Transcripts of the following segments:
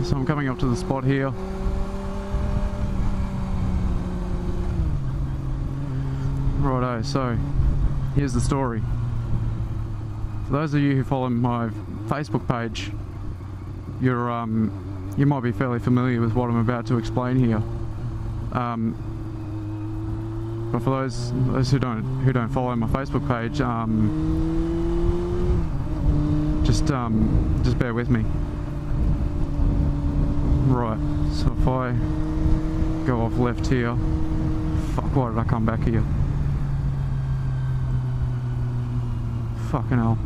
So I'm coming up to the spot here. Righto, so here's the story. For those of you who follow my Facebook page, you might be fairly familiar with what I'm about to explain here. But for those who don't follow my Facebook page, just bear with me. Right, so if I go off left here, fuck, why did I come back here? Fucking hell.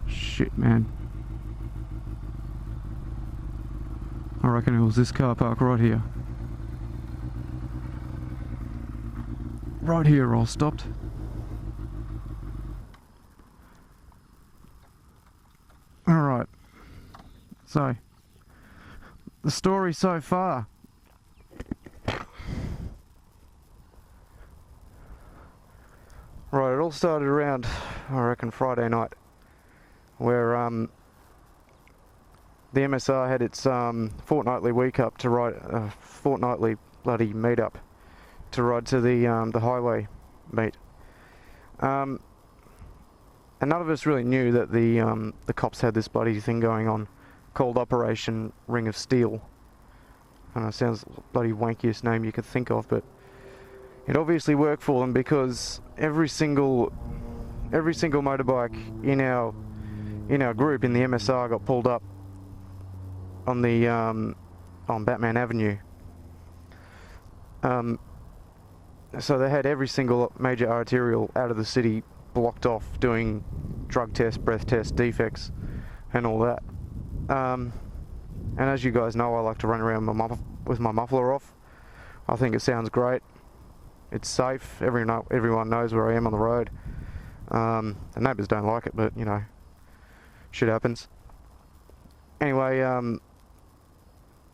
Shit, man. I reckon it was this car park right here. Right here all stopped. Alright. So, the story so far. Right, it all started around, I reckon, Friday night, where the MSR had its fortnightly week up to ride, fortnightly bloody meet up to ride to the highway meet. And none of us really knew that the cops had this bloody thing going on called Operation Ring of Steel. I know it sounds bloody wankiest name you could think of, but it obviously worked for them, because every single motorbike in our group in the MSR got pulled up on the on Batman Avenue. So they had every single major arterial out of the city blocked off, doing drug tests, breath tests, defects, and all that. And as you guys know, I like to run around with my muffler off. I think it sounds great. It's safe. Everyone knows where I am on the road. The neighbours don't like it, but you know, shit happens. Anyway,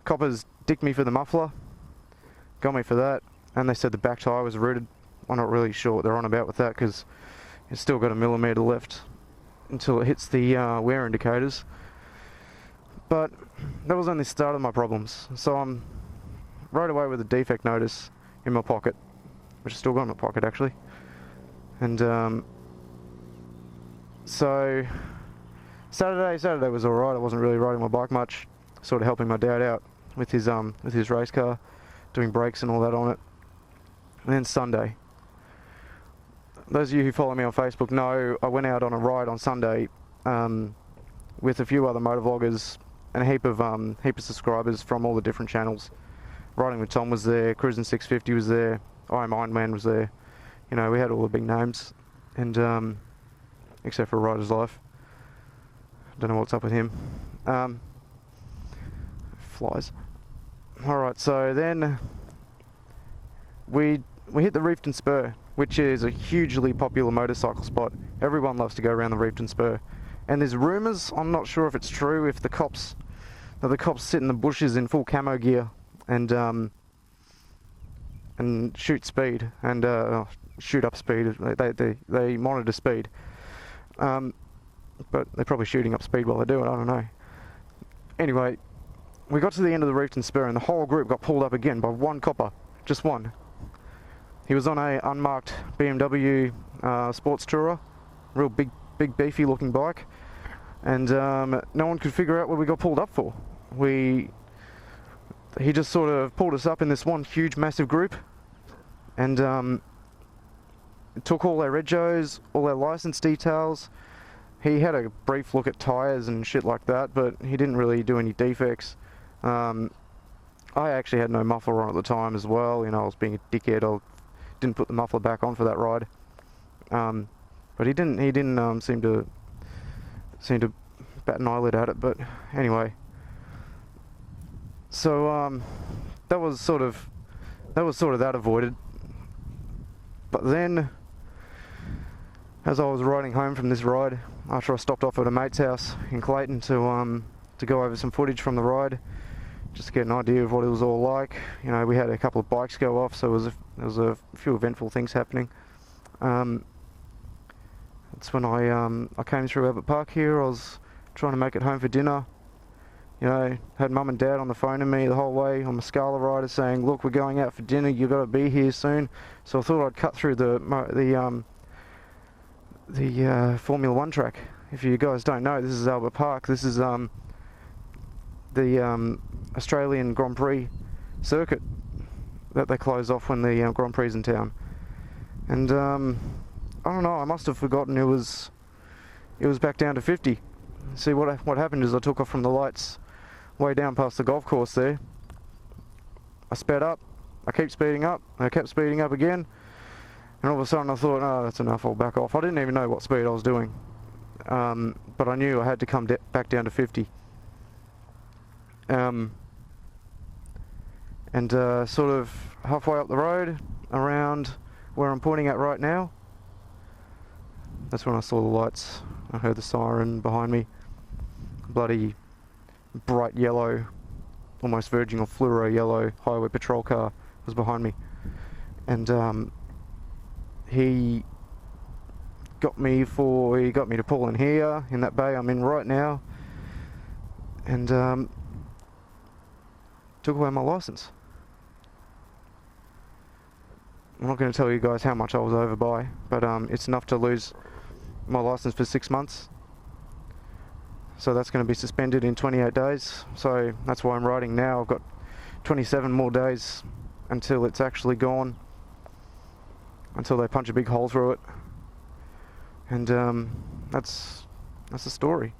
coppers dicked me for the muffler, got me for that, and they said the back tyre was rooted. I'm not really sure what they're on about with that, because it's still got a millimetre left until it hits the wear indicators. But that was only the start of my problems. So I'm right away with a defect notice in my pocket, which I still got in my pocket actually. And so Saturday was alright. I wasn't really riding my bike much, sort of helping my dad out with his race car, doing brakes and all that on it. And then Sunday, those of you who follow me on Facebook know I went out on a ride on Sunday with a few other motovloggers and a heap of subscribers from all the different channels. Riding with Tom was there, Cruising 650 was there, I Am Iron Man was there. You know, we had all the big names, and except for Rider's Life. Don't know what's up with him. Flies. Alright, so then we hit the Reefton Spur, which is a hugely popular motorcycle spot. Everyone loves to go around the Reefton Spur. And there's rumours, I'm not sure if it's true, if the cops sit in the bushes in full camo gear and shoot speed and shoot up speed. They monitor speed, but they're probably shooting up speed while they do it. I don't know. Anyway, we got to the end of the Reefton Spur and the whole group got pulled up again by one copper, just one. He was on a unmarked BMW sports tourer, real big beefy looking bike, and no one could figure out what we got pulled up for. He just sort of pulled us up in this one huge massive group, and took all our regos, all our license details. He had a brief look at tyres and shit like that, but he didn't really do any defects. I actually had no muffler on at the time as well. You know, I was being a dickhead. I didn't put the muffler back on for that ride. But he didn't seem to bat an eyelid at it. But anyway, so that was sort of that avoided. But then, as I was riding home from this ride, after I stopped off at a mate's house in Clayton to go over some footage from the ride, just to get an idea of what it was all like. You know, we had a couple of bikes go off, so there was a few eventful things happening. It's when I came through Albert Park here. I was trying to make it home for dinner. You know, had mum and dad on the phone to me the whole way on the Scala rider saying, look, we're going out for dinner, you've got to be here soon. So I thought I'd cut through the Formula 1 track. If you guys don't know, this is Albert Park. This is the Australian Grand Prix circuit that they close off when the Grand Prix is in town. And I don't know, I must have forgotten it was back down to 50. See, what happened is I took off from the lights way down past the golf course there. I sped up, I kept speeding up, I kept speeding up again, and all of a sudden I thought, oh, that's enough, I'll back off. I didn't even know what speed I was doing, but I knew I had to come back down to 50. And sort of halfway up the road, around where I'm pointing at right now, that's when I saw the lights. I heard the siren behind me. Bloody bright yellow, almost verging on fluoro yellow highway patrol car was behind me, and he got me to pull in here in that bay I'm in right now, and took away my license. I'm not going to tell you guys how much I was over by, but it's enough to lose my license for 6 months. So that's going to be suspended in 28 days. So that's why I'm riding now. I've got 27 more days until it's actually gone, until they punch a big hole through it. And that's the story.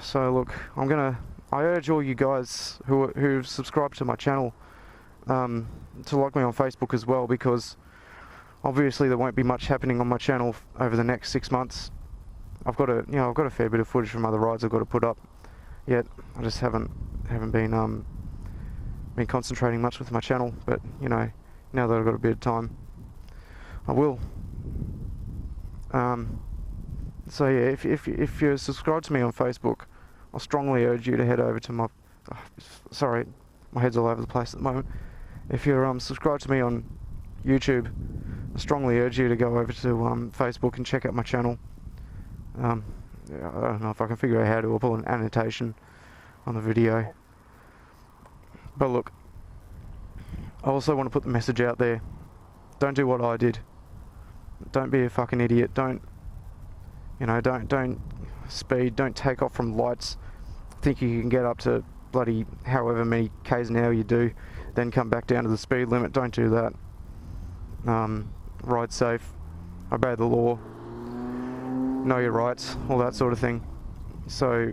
So look, I urge all you guys who've subscribed to my channel to like me on Facebook as well, because obviously there won't be much happening on my channel over the next 6 months. I've got a fair bit of footage from other rides I've got to put up. Yet I just haven't been concentrating much with my channel. But you know, now that I've got a bit of time, I will. So yeah, if you're subscribed to me on Facebook, I strongly urge you to head over to my. Sorry, my head's all over the place at the moment. If you're subscribed to me on YouTube, I strongly urge you to go over to Facebook and check out my channel. Yeah, I don't know if I can figure out how to put an annotation on the video. But look, I also want to put the message out there. Don't do what I did. Don't be a fucking idiot. Don't speed. Don't take off from lights. Think you can get up to bloody however many k's an hour you do, then come back down to the speed limit. Don't do that. Ride safe. Obey the law. Know your rights, all that sort of thing. So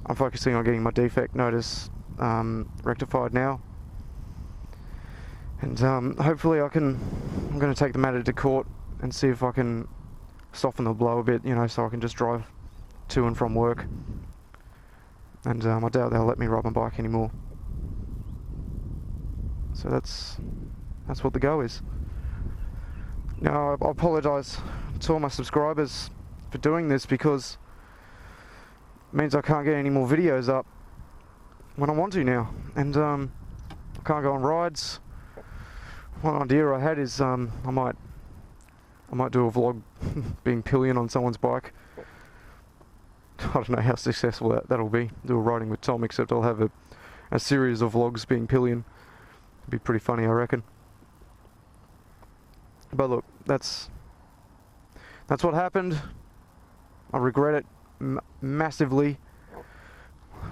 I'm focusing on getting my defect notice rectified now, and hopefully I'm going to take the matter to court and see if I can soften the blow a bit, you know, so I can just drive to and from work. And I doubt they'll let me ride my bike anymore. So that's what the go is. Now I apologise to all my subscribers for doing this, because it means I can't get any more videos up when I want to now, and I can't go on rides. One idea I had is I might do a vlog being pillion on someone's bike. I don't know how successful that'll be. Do a riding with Tom, except I'll have a series of vlogs being pillion. It'd be pretty funny, I reckon. But look, that's what happened. I regret it massively. I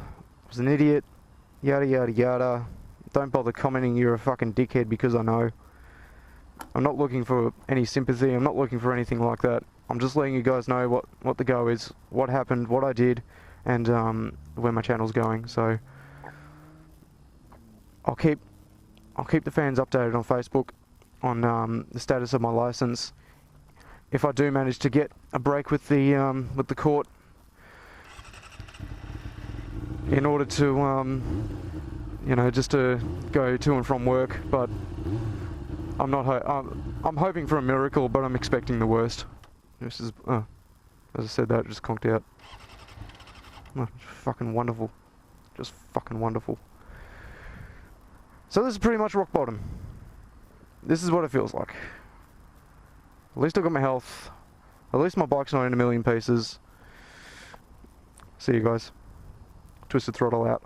was an idiot. Yada yada yada. Don't bother commenting you're a fucking dickhead, because I know. I'm not looking for any sympathy. I'm not looking for anything like that. I'm just letting you guys know what the go is, what happened, what I did, and where my channel's going. So I'll keep the fans updated on Facebook on the status of my license. If I do manage to get a break with the court, in order to you know, just to go to and from work, but I'm not. I'm hoping for a miracle, but I'm expecting the worst. This is, as I said that, it just conked out. Oh, fucking wonderful, just fucking wonderful. So this is pretty much rock bottom. This is what it feels like. At least I got my health. At least my bike's not in a million pieces. See you guys. Twisted Throttle out.